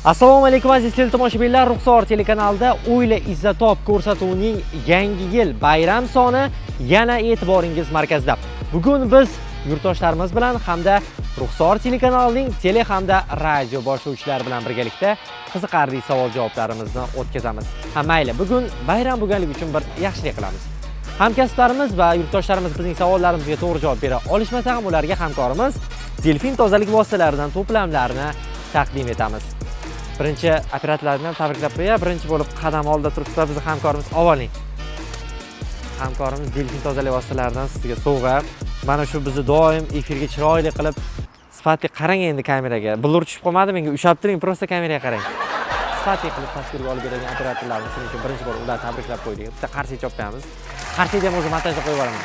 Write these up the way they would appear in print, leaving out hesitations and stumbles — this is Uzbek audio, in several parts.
Assalomu alaykum aziz teletomoshabinlar, Ruxsor telekanalida O'yla Izzatop ko'rsatuvining yangi yil bayram soni yana e'tiboringiz markazida. Bugun biz yurtdoshlarimiz bilan hamda Ruxsor telekanalining tele hamda radio boshlovchilari bilan birgalikda qiziqarli savol-javoblarimizni o'tkazamiz. Ha mayli, bugun bayram bo'lganligi uchun bir yaxshilik qilamiz. Hamkasblarimiz va yurtdoshlarimiz bizning savollarimizga to'g'ri javob bera olishmasa ham ularga hamkorimiz Delfin tozalik vositalaridan to'plamlarni taqdim etamiz. Birinchi operatorlarni ham tabriklab qo'yay. Birinchi bo'lib qadam oldida turibsizlar bizning hamkorimiz. Avoling. Hamkorimiz Delfin tozalik vositalaridan sizga sovg'a. Mana shu bizni doim efirga chiroyli qilib sifatli qarang endi kameraga. Blur tushib qolmadi menga. Ushab turing, prosta kameraga qarang. Sifatli qilib tasvirga olib beradigan operatorlarni shuning uchun birinchi bo'lib ularni tabriklab qo'ydik. Bitta qarshi chopamiz. Qarshida ham o'zim montajda qo'yib yuboraman.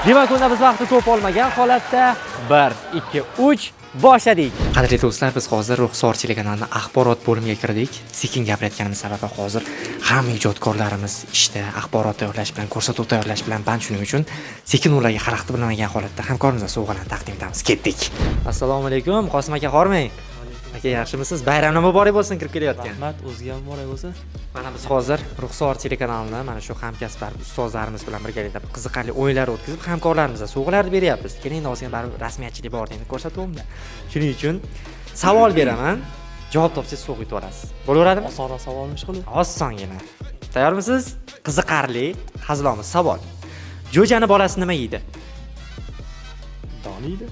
Demak, unda biz vaqtni ko'p olmagan holatda 1, 2, 3 boshladik. Qadrli do'stlar, biz hozir Ruxsor telekanalining axborot bo'limiga kirdik. Sekin gapirayotganimiz sababi hozir hamma ijodkorlarimiz ishda axborot tayyorlash bilan, ko'rsatuv tayyorlash bilan band, shuning uchun sekin ularga xalaqit bilmagan holatda hamkorimizga sovg'alarni taqdim etamiz. Ketdik. Assalomu alaykum, Qosim aka, hormang. Aka, yaxshimisiz? Bayramlar muborak bo'lsin, kirib kelayotgan. Rahmat, o'zga muborak bo'lsin. Mana biz hozir Ruxsor telekanalini mana shu hamkasblar, ustozlarimiz bilan birgalikda qiziqarli o'yinlar o'tkazib, hamkorlarimizga sovg'alarni beryapmiz. Keling, ozgina baribir rasmiyatchilik bor endi ko'rsatuvimda. Shuning uchun savol beraman, javob topsangiz sovg'a yutib olasiz. Bo'laveradimi? Osonroq savolmish qilib. Osongina. Tayyormisiz? Qiziqarli, hazilomuz savol. Jo'jani bolasi nima yeydi? Don yeydi.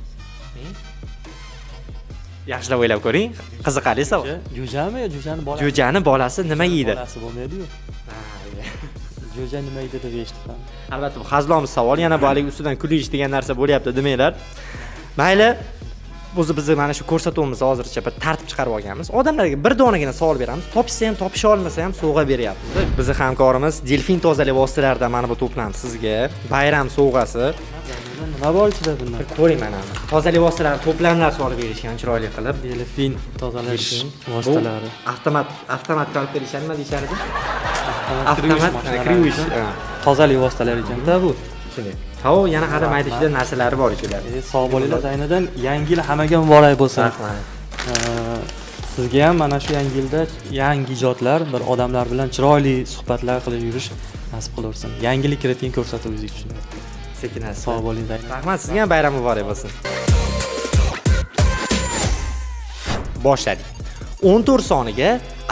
Yaxshilab o'ylab ko'ring. Qiziqarli savol. Jo'jami yo jo'jani bolasi? Jo'jani bolasi nima yeydi? Bolasi bo'lmaydi-yu. Jo'ja nima yeydi deb eshitdim. Albatta bu hazilomuz savol. Yana bu hali ustidan kulish degan narsa bo'lyapti demanglar. Mayli. Bizni mana shu ko'rsatuvimizni hozircha bir tartib chiqarib olganmiz. Odamlarga bir donagina savol beramiz. Topishsa ham, topisha olmasa ham sovg'a beryapmiz. Bizning hamkorimiz Delfin tozalik vositalaridan mana bu to'plam sizga bayram sovg'asi. Nima bor ichida bundan? Ko'ring mana. Tozalik vositalari to'plamlar solib berishgan chiroyli qilib. Delfin tozalash vositalari. Avtomat qilib berishadi, nima deyishardi? Avtomat krivish. Tozalik vositalari ekan-da bu. Shunday. Ha, yana hali mayda-chuyda narsalari bor ichida. Sog' bo'linglar, aynidan yangi yil hammaga muborak bo'lsin. Sizga ham mana shu yangi yilda yangi ijodlar, bir odamlar bilan chiroyli suhbatlar qilib yurish nasib qilaversin. Yangilik kiritgan ko'rsatuvingiz uchun. Sekin asta. Sog' bo'ling. Rahmat, sizga ham bayram muborak bo'lsin. Boshladik. 14 soniga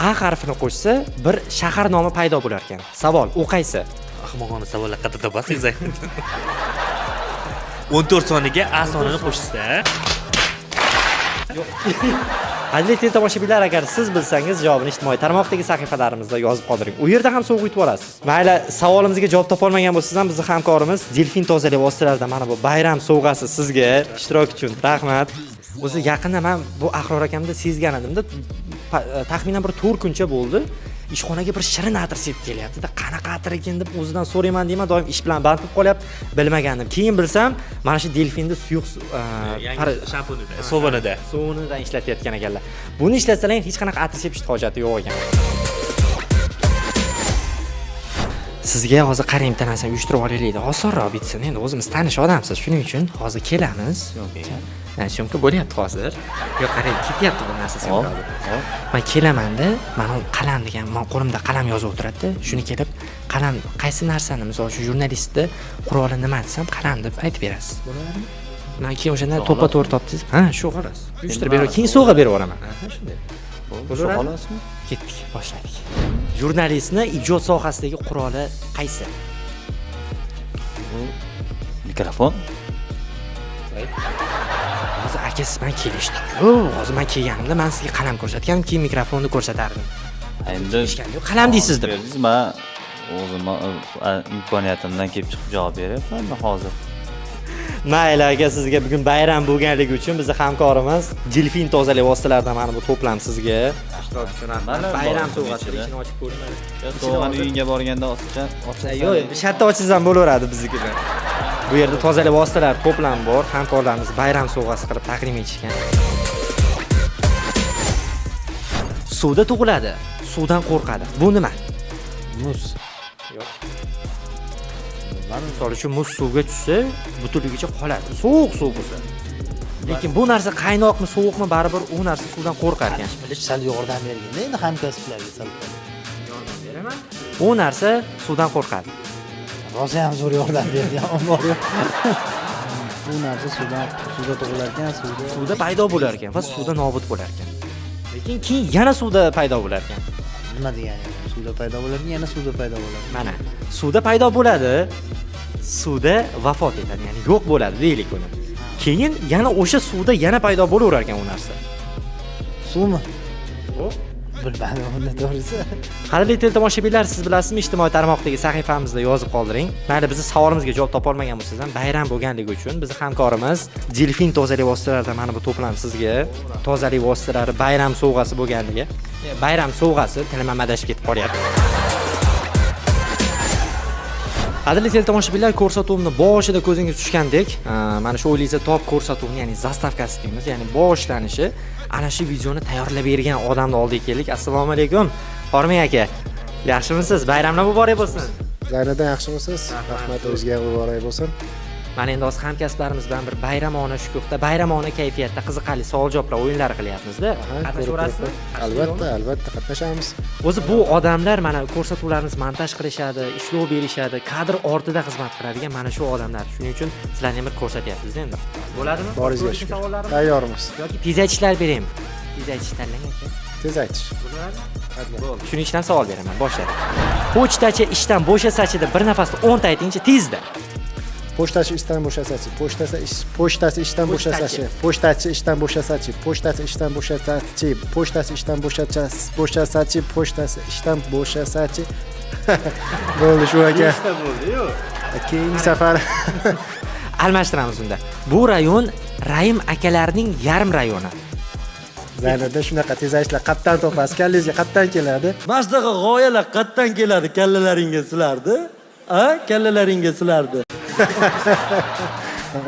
A harfini qo'shsa, bir shahar nomi paydo bo'lar ekan. Savol, u qaysi? Ahmoqona savollar qayerda topasiz? 14 soniga A sonini qo'shsa, Qadrli teletomoshabinlar, agar siz bilsangiz javobini ijtimoiy tarmoqdagi sahifalarimizda yozib qoldiring. U yerda ham sovg'a yutib olasiz. Mayli, savolimizga javob topa olmagan bo'lsangiz ham bizning hamkorimiz Delfin tozalik vositalaridan mana bu bayram sovg'asi sizga ishtirok uchun. Rahmat. O'zi yaqinda men bu Ahror akamda sezgan edimda, taxminan bir 4 kuncha bo'ldi. Ishxonaga bir shirin atir sepib kelyapti-da, qanaqa atir ekan deb o'zidan so'rayman deyman, doim ish bilan band bo'lib qolyapti, bilmagandim. Keyin bilsam, mana shu Delfinda suyuq shampunida, sovunidan ishlatayotgan ekanlar. Buni ishlatsalar hech qanaqa atir sepishni hojati yo'q ekan. Sizga hozir qarang, bitta narsani uyushtirib olaylik. Osonroq bitsin. Endi o'zimiz tanish odamsiz, shuning uchun hozir kelamiz. Syomka bo'lyapti hozir. Yo'q, qarang, ketyapti bu narsa syomka. Men kelamanda, mana qalam degan, men qo'limda qalam yozib o'tiradi. Shuni kelib, qalam qaysi narsani, misol shu jurnalistni quroli nima desam, qalam deb aytib berasiz. Bo'ladimi? Men keyin o'shanda to'ppa-to'g'ri topdingiz. Ha, shu xolos. Uyushtirib berib, keyin sovg'a berib yuboraman. Ha, shunday. Shu xolosmi? Ketdik, boshladik. Jurnalistni ijod sohasidagi quroli qaysi? mikrofon. Hozir akasiz bilan kelishdik. Hozir men kelganimda men sizga qalam ko'rsatganim, keyin mikrofonni ko'rsatardim. Endi qalam deysiz deb. Men o'zim imkoniyatimdan kelib chiqib javob beryapman hozir. Mayli, aka, sizga bugun bayram bo'lganligi uchun bizning hamkorimiz Delfin tozalik vositalaridan mana bu to'plam sizga ishtirok uchun bayram sovg'asi ichini ochib ko'ring. Sovg'ani uyingga borganda ochsan. Yo'q, shatda ochsangiz ham bo'laveradi biznikidan. Bu yerda tozalik vositalar to'plam bor, hamkorlarimiz bayram sovg'asi qilib taqdim etishgan. Suvda tug'iladi, suvdan qo'rqadi. Bu nima? Muz. Yo'q. Misol uchun muz suvga tushsa, butunligicha qoladi. Sovuq suv bo'lsa. Lekin bu narsa qaynoqmi, sovuqmi, baribir u narsa suvdan qo'rqar ekan. bilish sal yordam berganda endi hamkasblarga sal Yordam beraman. U narsa suvdan qo'rqadi. rosa ham zo'r yordam berdi ham bor yo'q. Bu narsa suvda tug'ilar ekan, Suvda paydo bo'lar ekan va suvda nobud bo'lar ekan. Lekin keyin yana suvda paydo bo'lar ekan. nima degani? Suvda paydo bo'ladi, yana suvda paydo bo'ladi. Mana, suvda paydo bo'ladi, suvda vafot etadi, ya'ni yo'q bo'ladi deylik uni. Keyin yana o'sha suvda yana paydo bo'laverar ekan u narsa. Suvmi? Bilmadim unda to'g'risi. Qadrli teletomoshabinlar, siz bilasizmi, ijtimoiy tarmoqdagi sahifamizda yozib qoldiring. Mayli bizni savolimizga javob topa olmagan bo'lsangiz ham, bayram bo'lganligi uchun bizni hamkorimiz Delfin tozalik vositalaridan mana bu to'plam sizga tozalik vositalari bayram sovg'asi bo'lganligi. Bayram sovg'asi tilim adashib ketib qolyapti. Qadrli teletomoshabinlar, ko'rsatuvimni boshida ko'zingizga tushgandek, mana shu O'ylayza top ko'rsatuvini, ya'ni zastavkasi deymiz, ya'ni boshlanishi ana shu videoni tayyorlab bergan odamni oldiga keldik. Assalomu alaykum. Hormang aka. Yaxshimisiz? Bayramlar muborak bo'lsin. Zaynada yaxshimisiz? Rahmat, o'zga muborak bo'lsin. Mana endi hozir hamkasblarimiz bilan bir bayramona shukuhda, bayramona kayfiyatda qiziqarli savol-javoblar o'yinlari qilyapmiz-da. Qatnashaverasizmi? Albatta qatnashamiz. O'zi bu odamlar mana ko'rsatuvlarimizni montaj qilishadi, ishlov berishadi, kadr ortida xizmat qiladigan mana shu odamlar. Shuning uchun sizlarni ham bir ko'rsatyapmiz endi. Bo'ladimi? Boringizga shukur. Tayyormiz. Yoki tez aytishlar beraymi? Tez aytish tanlang aka. Tez aytish. Bo'ldi. Shuning ichidan savol beraman. Boshladik. Pochtachi ishdan bo'shasa-chi deb bir nafasda 10 ta aytingchi tezda. Pochtachi ishdan bo'shasa-chi, pochtachi ishdan bo'shasa-chi, pochtachi ishdan bo'shasa-chi, pochtachi ishdan bo'shasa-chi, pochtachi ishdan bo'shasa-chi, pochtachi ishdan bo'shasa-chi. Bo'ldi shu aka. Bo'ldi-yu. Keyingi safar Almashtiramiz unda. Bu rayon Raim akalarning yarim rayoni. Zaynada shunaqa tez aytishlar qatdan topasiz, kallangizga qatdan keladi. Mana shunaqa g'oyalar qatdan keladi kallalaringga sizlardi? A? Kallalaringga sizlardi.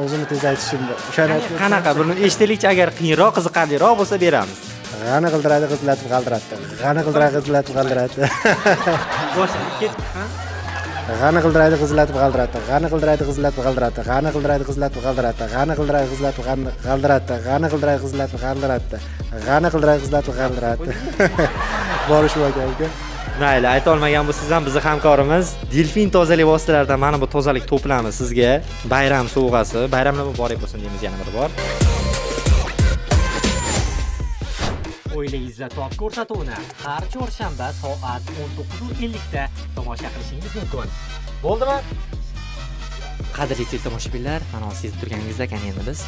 O'zimni tez aytishimda. O'shani Qanaqa buni eshitaylikchi, agar qiyinroq, qiziqarliroq bo'lsa beramiz. g'ani qildiradi, qizlatib qaldiradi. G'ani qildiradi, qizlatib qaldiradi. Boshladik, ketdik, ha? G'ani qildiradi, qizlatib qaldiradi. G'ani qildiradi, qizlatib qaldiradi. G'ani qildiradi, qizlatib qaldiradi. G'ani qildiradi, qizlatib qaldiradi. G'ani qildiradi, qizlatib qaldiradi. G'ani qildiradi, qizlatib qaldiradi. Borish aka. Mayli, ayta olmagan bo'lsangiz ham bizni hamkorimiz Delfin tozalik vositalaridan mana bu tozalik to'plami sizga bayram sovg'asi, bayramlar muborak bo'lsin deymiz yana bir bor. O'ylayza top ko'rsatuvini har chorshanba soat 19:50 da tomosha qilishingiz mumkin. Bo'ldimi? Qadrli teletomoshabinlar, mana sezib turganingizdek, endi biz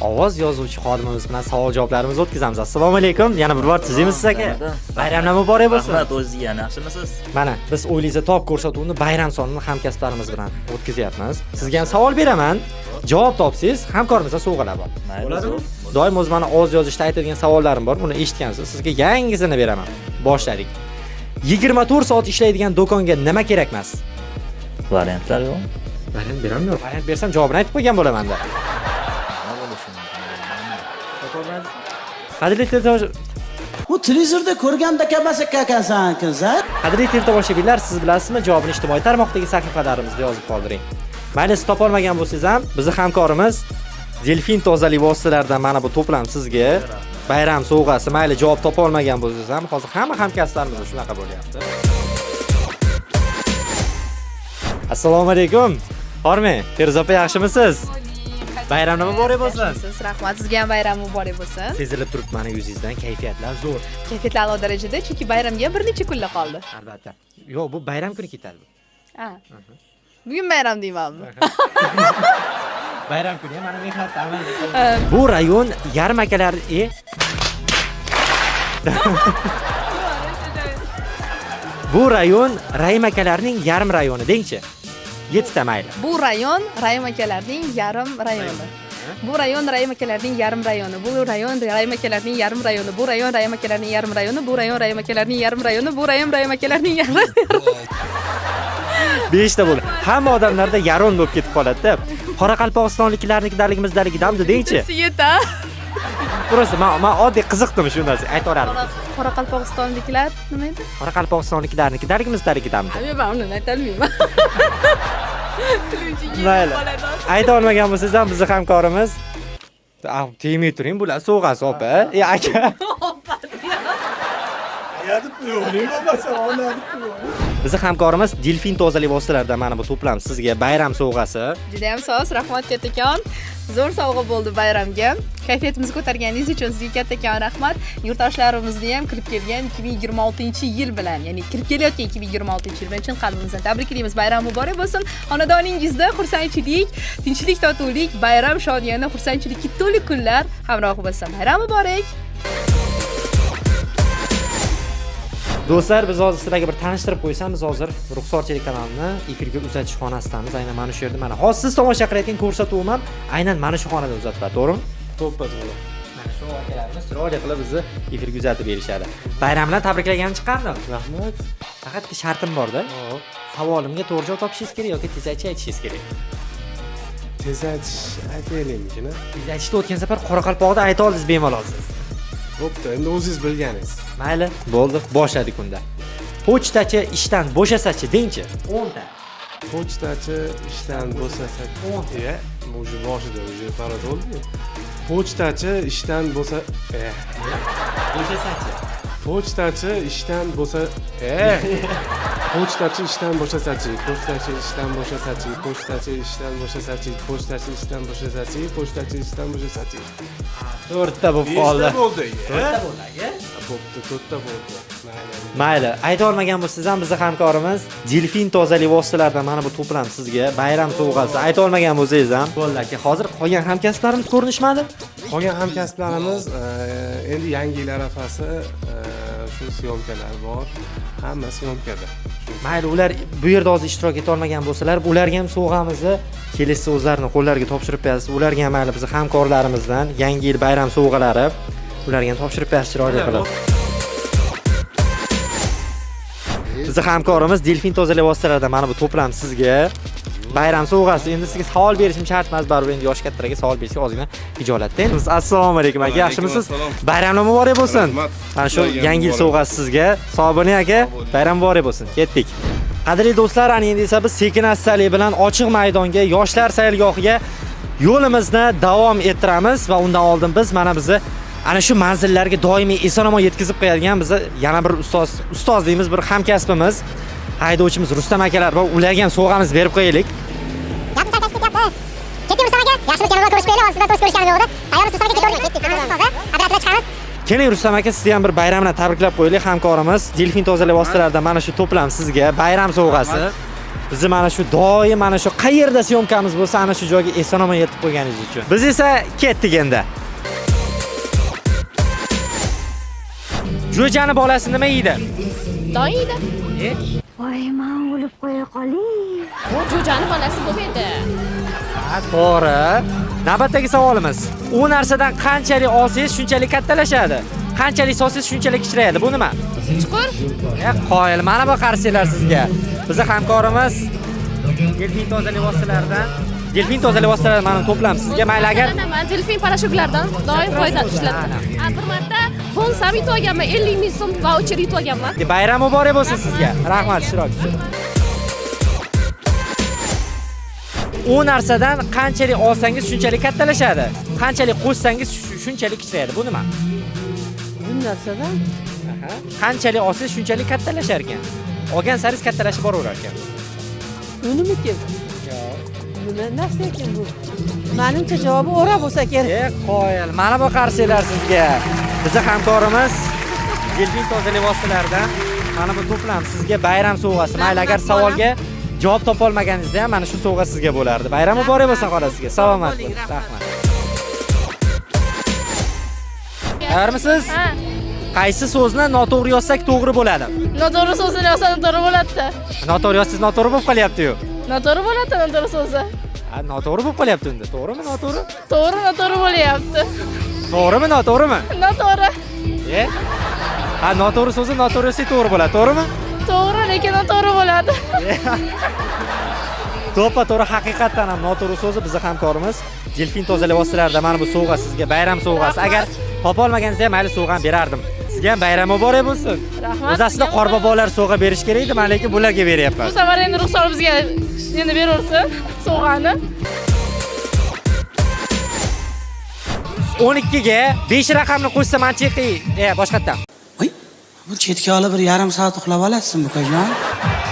ovoz yozuvchi xodimimiz bilan savol-javoblarimizni o'tkazamiz. Assalomu alaykum. Yana bir bor tuzimsiz aka. Bayramlar muborak bo'lsin. Rahmat, o'zingizga yaxshimisiz? Mana biz O'ylayza top ko'rsatuvini bayram sonini hamkasblarimiz bilan o'tkazyapmiz. Sizga ham savol beraman. Javob topsangiz, hamkorimizdan sovg'alar bor. Bo'ladimi? Doim o'z mana ovoz yozishda aytadigan savollarim bor. Buni eshitgansiz. Sizga yangisini beraman. Boshladik. 24 soat ishlaydigan do'konga nima kerak emas? Variantlar yo'q. Variant beramman. Variant bersam javobini aytib qo'ygan bo'laman-da. Qadrli teletomoshabinlar, Bu televizorda ko'rgandek emas ekansan, qiz-a? qadrli teletomoshabinlar, siz bilasizmi, javobini ijtimoiy tarmoqdagi sahifalarimizda yozib qoldiring. Mayli siz topa olmagan bo'lsangiz ham, bizning hamkorimiz Delfin tozalik vositalaridan mana bu to'plam sizga bayram sovg'asi. Mayli javob topa olmagan bo'lsangiz ham, hozir hamma hamkasblarimiz shunaqa bo'lyapti. Assalomu alaykum. Hormang, Feruza opa yaxshimisiz? Bayramlar muborak bo'lsin. Rahmat, sizga ham bayram muborak bo'lsin. Sezilib turibdi mana yuzingizdan kayfiyatlar zo'r. Kayfiyatlar a'lo darajada, chunki bayramga bir necha kunlar qoldi. Albatta. Yo'q, bu bayram kuni ketadi bu. Ha. Bugun bayram deymanmi? Bayram kuni mana mehnatda amal. Bu rayon yarmakalar Bu rayon Raim akalarning yarim rayoni dengchi. 7 ta mayli. Bu rayon Raim akalarning yarim rayoni. Bu rayon Raim akalarning yarim rayoni. Bu rayon Raim akalarning yarim rayoni. Bu rayon Raim akalarning yarim rayoni. Bu rayon Raim akalarning yarim rayoni. Bu rayon Raim akalarning yarim rayoni. 5 ta bo'ldi. Hamma odamlarda yaron bo'lib ketib qoladi-da. Qoraqalpog'istonliklarnikidaligimizdagi dengchi. Siyeta. Prosta men oddiy qiziqdim shu narsa ayta olardim. Qoraqalpog'istonliklar nima edi? Qoraqalpog'istonliklarnikidaligimizdagi Men uni ayta olmayman. Mayli. Ayta olmagan bo'lsangiz ham bizning hamkorimiz Tegmay turing, bular sovg'asi opa. Aka. Bizi hamkorimiz Delfin tozalik vositalaridan mana bu to'plam sizga bayram sovg'asi. Juda ham sog', rahmat kattakon. Zo'r sovg'a bo'ldi bayramga. Kayfiyatimizni ko'targaningiz uchun sizga kattakon rahmat. Yurtdoshlarimizni ham kirib kelgan 2026-yil bilan, ya'ni kirib kelayotgan 2026-yil bilan chin qalbimizdan tabriklaymiz. Bayram muborak bo'lsin. Xonadoningizda xursandchilik, tinchlik, totuvlik, bayram shodiyona, xursandchilikka to'la kunlar hamroh bo'lsin. Bayram muborak. Do'stlar, biz hozir sizlarga bir tanishtirib qo'ysam, biz hozir Ruxsor telekanalini efirga uzatish xonasidamiz. Aynan mana shu yerda mana hozir siz tomosha qilayotgan ko'rsatuvim ham aynan mana shu xonada uzatiladi, to'g'rimi? To'ppa-to'g'ri. Mana shu akalarimiz chiroyli qilib bizni efirga uzatib berishadi. Bayram bilan tabriklagani chiqqandim. Rahmat. Faqat bitta shartim bor-da. Savolimga to'g'ri javob topishingiz kerak yoki tezakchi aytishingiz kerak. Tez aytish aytaylikmi? Tezakchida o'tgan safar Qoraqalpoqda ayta oldingiz bemalol siz. Bo'pti, endi o'zingiz bilganingiz. Mayli, bo'ldi, boshladik unda. Pochtachi ishdan bo'shasachi dengchi. 10 ta. Pochtachi ishdan bo'sasa, 10 ta. уже boshida уже parod bo'ldi. Pochtachi ishdan bo'sa, Bo'shasachi. pochtachi ishdan bo'sa, pochtachi ishdan bo'shasachi, pochtachi ishdan bo'shasachi, pochtachi ishdan bo'shasachi, pochtachi ishdan bo'shasachi, pochtachi ishdan bo'shasachi. 4 ta bo'lib qoldi. 5 ta bo'ldi. 4 ta bo'ldi, aka. Bo'pti, 4 ta bo'ldi. Mayli, ayta olmagan bo'lsangiz ham bizning hamkorimiz Delfin tozalik vositalaridan mana bu to'plam sizga bayram sovg'asi. Ayta olmagan bo'lsangiz ham bo'ldi aka. Hozir qolgan hamkasblarimiz ko'rinishmadi? Qolgan hamkasblarimiz endi yangi yil arafasi shu syomkalar bor. Hamma syomkada. Mayli, ular bu yerda hozir ishtirok eta olmagan bo'lsalar, ularga ham sovg'amizni kelasi o'zlarining qo'llariga topshirib berasiz. Ularga ham mayli bizning hamkorlarimizdan yangi yil bayram sovg'alari ularga ham topshirib berasiz chiroyli qilib. Bizning hamkorimiz Delfin tozalik vositalaridan mana bu to'plam sizga bayram sovg'asi. Endi sizga savol berishim shart emas, baribir endi yosh kattalarga savol berishga ozgina ijolatda. Assalomu alaykum aka, yaxshimisiz? Bayramlar muborak bo'lsin. Mana shu yangi yil sovg'asi sizga. Sobini aka, bayram muborak bo'lsin. Ketdik. Qadrli do'stlar, ana endi esa biz sekin-astalik bilan ochiq maydonga, yoshlar saylgohiga yo'limizni davom ettiramiz va undan oldin biz mana bizni ana shu manzillarga doimiy eson-omon yetkazib qo'yadigan bizni yana bir ustoz deymiz, bir hamkasbimiz, haydovchimiz Rustam akalar bor. Ularga ham sovg'amiz berib qo'yaylik. Keting Rustam aka, yaxshi kamera ko'rishib qo'yaylik, hozir to'y ko'rishganimiz bo'ldi. Tayyormisiz? Ketdik. Qadratlar chiqamiz. Keling Rustam aka, sizni ham bir bayram bilan tabriklab qo'yaylik. Hamkorimiz Delfin tozalik vositalaridan mana shu to'plam sizga bayram sovg'asi. Bizni mana shu doim mana shu qayerda syomkamiz bo'lsa, ana shu joyga eson-omon yetib qo'yganingiz uchun. Biz esa ketdik endi. Jo'jani bolasi nima yeydi? Don yeydi. Voy, men o'lib qo'ya qolay. Bu jo'jani bolasi bo'lmaydi. Ha, to'g'ri. Navbatdagi savolimiz. U narsadan qanchalik olsangiz shunchalik kattalashadi. Qanchalik solsangiz shunchalik kichrayadi. Bu nima? Chuqur. Qoyil, mana bu qarsiylar sizga. Bizning hamkorimiz Delfin tozalik vositalaridan Delfin tozalik vositalaridan mana to'plam sizga. Mayli agar Men delfin parashyutlardan doim foyda ishladim. Bir marta bonsam yutib olganman, 50 ming so'm voucher yutib olganman. bayram muborak bo'lsin sizga. Rahmat, Shirok. U narsadan qanchalik olsangiz shunchalik kattalashadi. Qanchalik qo'shsangiz shunchalik kichrayadi. Bu nima? Bu narsadan Qanchalik olsangiz shunchalik kattalashar ekan. Olgan saringiz kattalashib boraverar ekan. unimikin? Nima narsa ekan bu? Menimcha javobi o'ra bo'lsa kerak. Qoyil, mana bu qarsiylar sizga. Bizning hamkorimiz Delfin tozalik vositalaridan mana bu to'plam sizga bayram sovg'asi. Mayli, agar savolga javob topa olmaganingizda ham mana shu sovg'a sizga bo'lardi. Bayram muborak bo'lsin xolos sizga. Salomat bo'ling. Rahmat. Tayyormisiz? Ha. Qaysi so'zni noto'g'ri yozsak to'g'ri bo'ladi? Noto'g'ri so'zni yozsam to'g'ri bo'ladi. Noto'g'ri yozsangiz noto'g'ri bo'lib qolyapti-yu. Noto'g'ri bo'ladi, noto'g'ri so'zi. Ha, noto'g'ri bo'lib qolyapti unda. To'g'rimi, noto'g'ri? To'g'ri, noto'g'ri bo'lyapti. To'g'rimi, noto'g'rimi? Noto'g'ri. Ha, noto'g'ri so'zi noto'g'ri yozsak to'g'ri bo'ladi, to'g'rimi? To'g'ri, lekin noto'g'ri bo'ladi. To'ppa-to'g'ri, haqiqatan ham noto'g'ri so'zi bizning hamkorimiz Delfin tozalik vositalaridan mana bu sovg'a sizga bayram sovg'asi. Agar topa olmaganingizda ham mayli sovg'ani berardim. Sizga ham bayram muborak bo'lsin. Rahmat. O'zi aslida qorbobolar sovg'a berish kerak edi, men lekin bularga beryapman. Bu safar endi Ruxsor bizga endi beraversin sovg'ani. 12 ga 5 raqamni qo'shsa mantiqiy, boshqatdan. Voy, bu chetga olib bir yarim soat uxlab olasizmi, bukajon?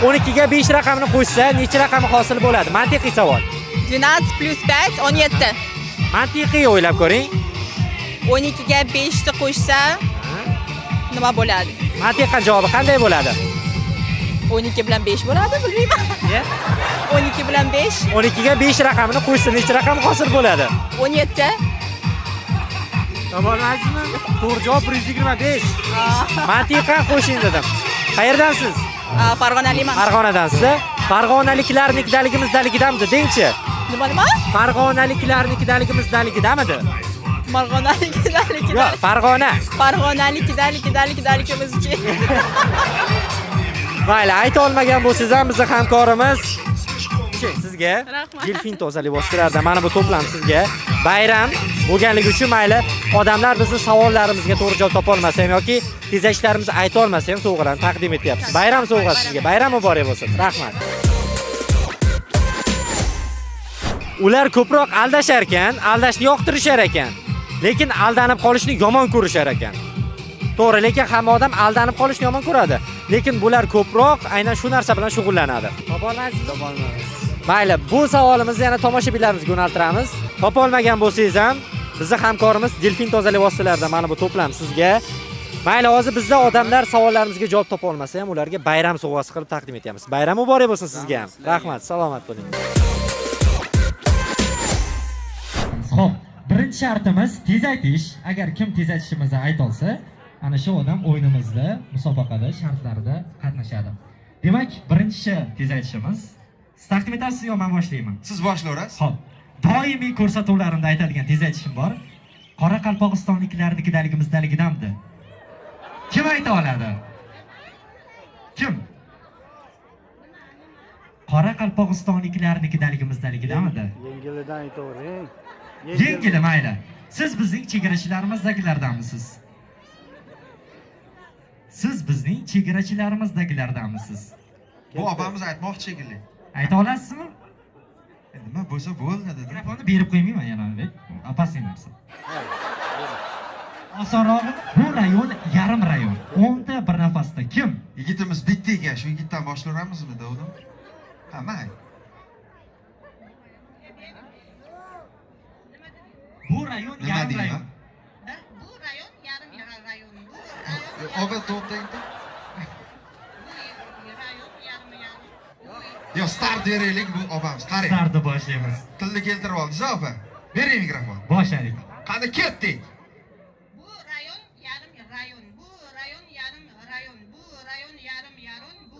12 ga 5 raqamni qo'shsa necha raqam hosil bo'ladi? Mantiqiy savol. 12 plus 5 17. Mantiqiy o'ylab ko'ring. 12 ga 5 ni qo'shsa nima bo'ladi? Mantiqan javobi qanday bo'ladi? 12 bilan 5 bo'ladi, bilmayman. 12 bilan 5 12 ga 5 raqamini qo'shsa necha raqam hosil bo'ladi? 17. To'g'rilasizmi? To'g'ri javob 125. Mantiqan qo'shing dedim. Qayerdansiz? Farg'onaliman. Farg'onadansiz. Farg'onaliklarnikidaligimizdaligidamidi dengchi? Nima? Farg'onaliklarnikidaligimizdaligidamidi? Farg'onaliklarniki. Yo'q, Farg'ona. Farg'onalikdaligimizchi. Mayli, ayta olmagan bo'lsangiz ham bizning hamkorimiz sizga Rahmat. Delfin tozalik vositalardan mana bu to'plam sizga bayram bo'lganligi uchun mayli odamlar bizning savollarimizga to'g'ri javob topa olmasa ham yoki tezashlarimizni ayta olmasa ham sovg'alarni taqdim etyapmiz. Bayram sovg'asi sizga. Bayram muborak bo'lsin. Rahmat. Ular ko'proq aldashar ekan, aldashni yoqtirishar ekan. Lekin aldanib qolishni yomon ko'rishar ekan. To'g'ri, lekin hamma odam aldanib qolishni yomon ko'radi. Lekin bular ko'proq aynan shu narsa bilan shug'ullanadi. Topa olasizmi? Mayli, bu savolimizni yana tomoshabinlarimizga yo'naltiramiz. Topa olmagan bo'lsangiz ham bizning hamkorimiz Delfin tozalik vositalaridan mana bu to'plam sizga. Mayli, hozir bizda odamlar savollarimizga javob topa olmasa ham ularga bayram sovg'asi qilib taqdim etyapmiz. Bayram muborak bo'lsin sizga ham. Rahmat, salomat bo'ling. Xo'p, birinchi shartimiz tezaytish. Agar kim tezatishimizni ayta olsa, ana shu odam o'yinimizda, musobaqada, shartlarda qatnashadi. Demak, birinchi tezaytishimiz. Siz taqdim etasiz yo men boshlayman? Siz boshlaysiz. Xo'p. Doimiy ko'rsatuvlarimda aytadigan tezaytishim bor. Qoraqalpog'istonliklarnikidaligimizdaligidamdi. Kim ayta oladi? Kim? Qoraqalpog'istonliklarnikidaligimizdaligidamidi? Yengilidan aytavering. Yengili mayli. Siz bizning chegarachilarimizdagilardanmisiz? Siz bizning chegarachilarimizdagilardanmisiz? Bu opamiz aytmoqchi shekilli. Ayta olasizmi? Nima bo'lsa bo'ldi dedim. Telefonni berib qo'ymayman yana, opasning narsa. Osonroq, bu rayon yarim rayon. 10 ta bir nafasda kim? Yigitimiz bitta ekan, shu yigitdan boshlayveramizmi devdim. Ha, may. Bu rayon yarim rayon. Bu rayon yarim rayon. Oba to'xtaydi. Yo, start beraylik bu opamiz. Qarang. Startni boshlaymiz. Tilni keltirib oldingiz, opa. Bering mikrofon. Boshladik. Qani ketdik. Bu rayon yarim rayon. Bu rayon yarim rayon. Bu rayon yarim yaron. Bu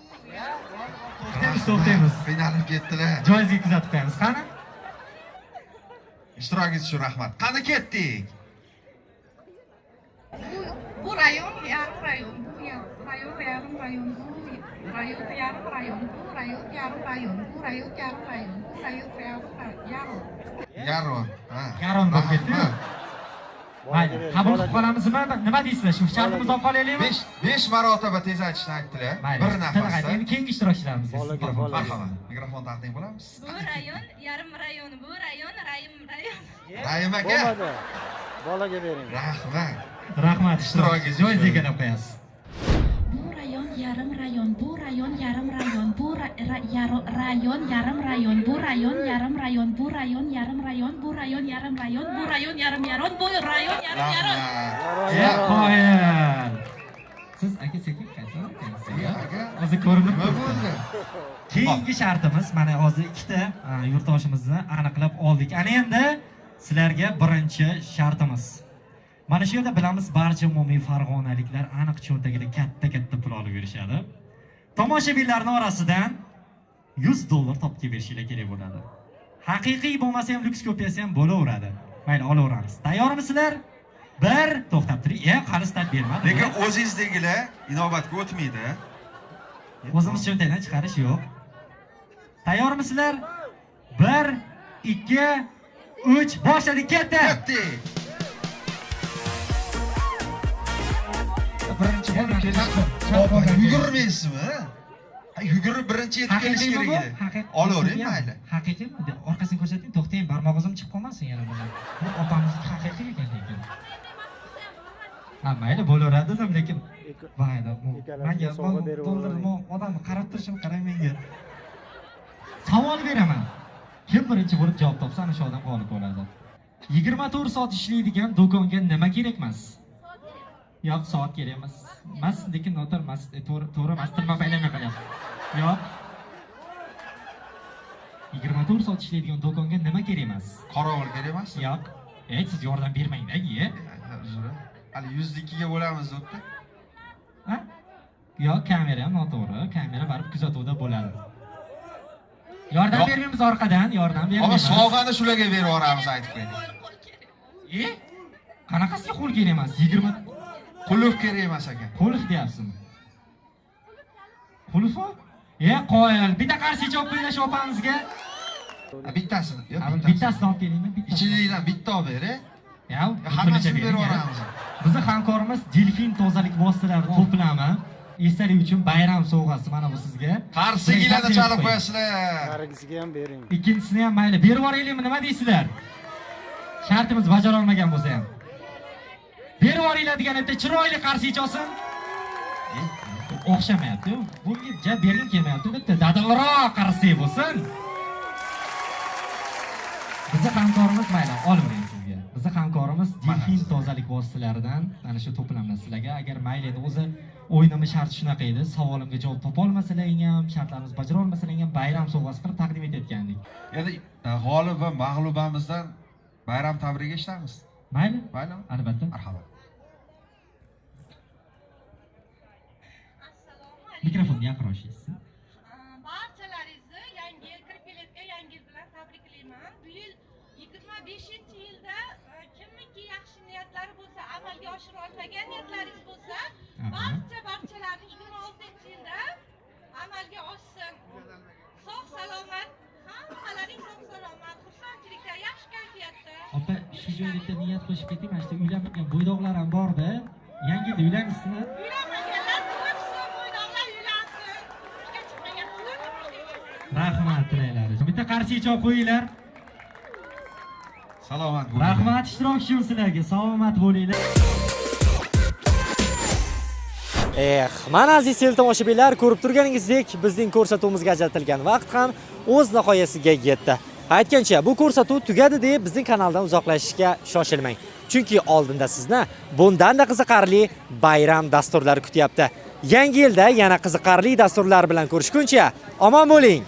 To'xtaymiz. Qiynalib ketdilar. Joyingizga kuzatib qo'yamiz. Qani? Ishtirokingiz uchun rahmat. Qani ketdik. Bu rayon yarim rayon. Bu rayon yarim rayon. Bu rayon yarim rayon. Bu rayon yarim rayon. Bu rayon yarim rayon. Bu rayon yarim. Yaron. Ha. Yaron bo'lib ketdi. Mayli, qabul qilib qolamizmi? Nima deysizlar? Shu shartimizni olib qolaylikmi? 5 marotaba tez aytishni aytdilar. Bir nafasda. Endi keyingi ishtirokchilarimizga. Marhamat. Mikrofon taqdim qilamiz. Bu rayon yarim rayon. Bu rayon rayon. Rayim aka. Bo'lmadi. Bolaga bering. Rahmat. Rahmat, ishtirokingiz joyingizga qarab qo'yasiz. Bu rayon yarim rayon. Bu rayon yarim rayon. Bu rayon yarim rayon. Bu rayon yarim rayon. Bu rayon yarim rayon. Bu rayon yarim rayon. Bu rayon yarim yaron. Bu rayon yarim yaron. Qo'ying. Siz aka sekin qaytasiz. Hozir ko'rinib bo'ldi. Keyingi shartimiz mana hozir ikkita yurtdoshimizni aniqlab oldik. Ana endi sizlarga birinchi shartimiz. Mana shu yerda bilamiz, barcha umumiy farg'onaliklar aniq cho'ntagida katta pul olib yurishadi. Tomoshabinlarning orasidan $100 topib berishinglar kerak bo'ladi. Haqiqiy bo'lmasa ham lyuks kopiyasi ham bo'laveradi. Mayli, olaveramiz. Tayyormisizlar? Bir to'xtab turing. Qani start bermadi. Lekin o'zingizdagilar inobatga o'tmaydi. O'zimiz cho'ntakdan chiqarish yo'q. Tayyormisizlar? 1 2 3 boshladik, ketdi. Ketdik. Birinchi bo'lib yugurmaysizmi? Yugurib birinchi yetib kelish kerak edi. Olavering mayli. Haqiqiymi? Orqasini ko'rsating, to'xtang, barmog'im chiqib qolmasin yana bundan. Bu opamizning haqiqiy ekan lekin. Ha, mayli bo'laveradi dedim, lekin mayli. Ekalarga Menga sovg'a berib to'ldirdim, odamni qarab turishim qarang menga. Savol beraman. Kim birinchi bo'lib javob topsa, ana shu odam g'olib bo'ladi. 24 soat ishlaydigan do'konga nima kerak emas? Yo'q, soat kerak emas. Mas, lekin notar mas, to'g'ri emas, tilma baylamay qo'yapti. Yo'q. 24 soat ishlaydigan do'konga nima kerak emas? Qorovul kerak emas. Yo'q. Siz yordam bermang-da, Uzr. Hali 102 ga bo'lamiz o'tdi. Ha? Yo'q, kamera ham noto'g'ri. Kamera barib kuzatuvda bo'ladi. Yordam bermaymiz orqadan, yordam bermaymiz. Ammo sovg'ani shularga berib yuboramiz, aytib qo'ying. Qanaqasiga qo'l kerak emas? 20 Qulf kerak emas ekan. Qulf deyapsizmi? Qulfmi? Qo'yil. Bitta qarshi chop qo'yinglar shu opamizga. Bittasini. Bittasini olib kelingmi? Ichiligidan bitta olib ber, hammasini berib yuboramiz. Bizning hamkorimiz Delfin tozalik vositalari to'plami. Esdalik uchun bayram sovg'asi mana bu sizga. Qarsigilarni chalib qo'yasizlar. Qarigisiga ham bering. Ikkinchisini ham mayli berib yuboraylikmi, nima deysizlar? Shartimiz bajara olmagan bo'lsa ham. Berib yuboringlar deganida chiroyli qarshi olsin. O'xshamayapti. Bunga javob bergim kelmayapti. Bitta dadilroq qarshi bo'lsin. Bizning hamkorimiz mayli olib bering sizga. Bizning hamkorimiz Delfin tozalik vositalaridan ana shu to'plamlar sizlarga. Agar mayli edi o'zi o'yinimiz sharti shunaqa edi. Savolimga javob topa olmasalaring ham, shartlarimizni bajara olmasalaring ham bayram sovg'asi qilib taqdim etayotgandik. Endi g'olib va mag'lubamizdan bayram tabrigi eshitamiz. Mayli? Maylimi? Albatta. Marhamat. Mikrofonni yaqinlashasiz. Barchalaringizni yangi yil kirib kelayotgan yangi yil bilan tabriklayman. Bu yil 25-yilda kimniki yaxshi niyatlari bo'lsa, amalga oshira olmagan niyatlaringiz bo'lsa, barchalarning 26-yilda amalga oshsin. Sog' salomat, hammalaring sog' salomat, xursandchilikda, yaxshi kayfiyatda. Opa, shu joyda bitta niyat qo'shib ketaymi? Mana shu uylanmagan bo'ydoqlar ham bor-da. Yangi yilda uylansizmi? Uylanmaganlar bo'lsin, bo'ydoqlar uylansin. Ishga chiqmagan Rahmat tilaylar. Bitta qarshi chop qo'yinglar. Salomat bo'ling. Rahmat ishtirokchi sizlarga. Salomat bo'linglar. Mana aziz tomoshabinlar, ko'rib turganingizdek, bizning ko'rsatuvimizga ajratilgan vaqt ham o'z nihoyasiga yetdi. Aytgancha, bu ko'rsatuv tugadi deb bizning kanaldan uzoqlashishga shoshilmang. Chunki oldinda sizni bundanda qiziqarli bayram dasturlari kutyapti. Yangi yilda yana qiziqarli dasturlar bilan ko'rishguncha omon bo'ling.